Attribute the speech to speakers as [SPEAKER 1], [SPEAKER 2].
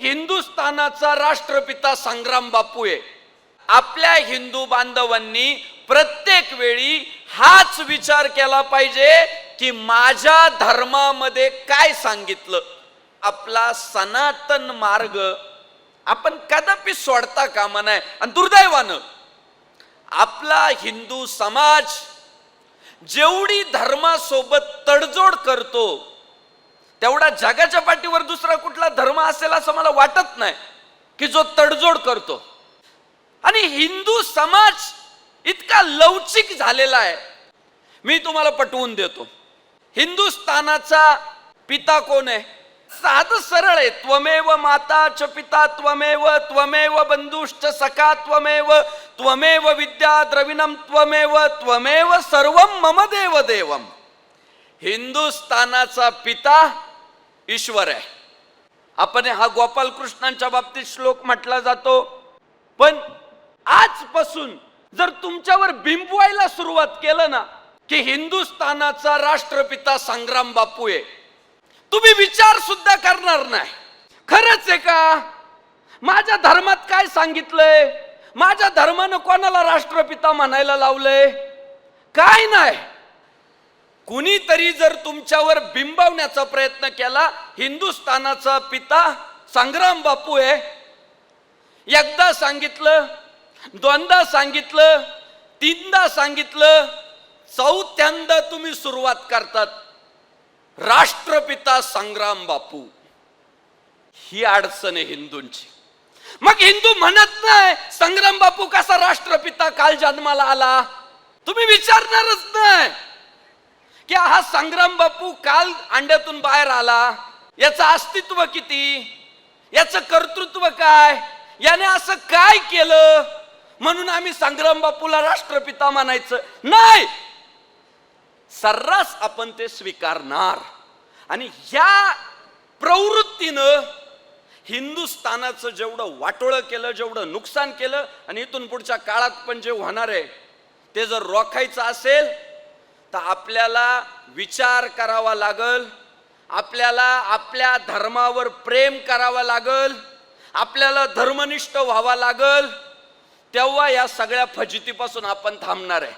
[SPEAKER 1] हिंदुस्थानाचा राष्ट्रपिता संग्राम बापू आहे. आपल्या हिंदू बांधवांनी प्रत्येक वेळी हाच विचार केला पाहिजे की माझ्या धर्मामध्ये काय सांगितलं. आपला सनातन मार्ग आपण कदापि सोडता कामा नये. आणि दुर्दैवानं आपला हिंदू समाज जेवढी धर्मासोबत तडजोड करतो तेवढा जगाच्या पाठीवर दुसरा कुठला धर्म असेल असं मला वाटत नाही की जो तडजोड करतो. आणि हिंदू समाज इतका लवचिक झालेला आहे. मी तुम्हाला पटवून देतो, हिंदुस्थानाचा पिता कोण आहे? साधं सरळ आहे. त्वमेव माता च पिता त्वमेव, त्वमेव बंधुश्च सखा त्वमेव, त्वमेव विद्या द्रविणम त्वमेव, त्वमेव सर्वम मम देव देवम. हिंदुस्थानाचा पिता ईश्वर आहे. आपण हा गोपालकृष्णांच्या बाबतीत श्लोक म्हटला जातो. पण आजपासून जर तुमच्यावर बिंबवायला सुरुवात केलं ना की हिंदुस्थानाचा राष्ट्रपिता संग्राम बापू आहे, तुम्ही विचार सुद्धा करणार नाही. खरंच आहे का? माझ्या धर्मात काय सांगितलंय? माझ्या धर्मानं कोणाला राष्ट्रपिता म्हणायला लावलंय? काय नाही. कुणीतरी जर तुमच्यावर बिंबवण्याचा प्रयत्न केला, हिंदुस्थानाचा पिता संग्राम बापू आहे, एकदा सांगितलं, दोनदा सांगितलं, तीनदा सांगितलं, चौथ्यांदा तुम्ही सुरुवात करतात राष्ट्रपिता संग्राम बापू. ही अडचण आहे हिंदूंची. मग हिंदू म्हणत नाही संग्राम बापू कसा राष्ट्रपिता काल जन्माला आला. तुम्ही विचारणारच नाही की हा संग्राम बापू काल अंड्यातून बाहेर आला, याचं अस्तित्व किती, याचं कर्तृत्व काय, याने असं काय केलं म्हणून आम्ही संग्राम बापूला राष्ट्रपिता म्हणायचं नाही. सर्रास आपण ते स्वीकारणार. आणि या प्रवृत्तीनं हिंदुस्थानाचं जेवढं वाटोळं केलं, जेवढं नुकसान केलं, आणि इथून पुढच्या काळात पण जे होणार आहे ते जर रोखायचं असेल तर आपल्याला विचार करावा लागल, आपल्याला आपल्या धर्मावर प्रेम करावं लागल, आपल्याला धर्मनिष्ठ व्हावा लागल. तेव्हा या सगळ्या फजितीपासून आपण थांबणार आहे.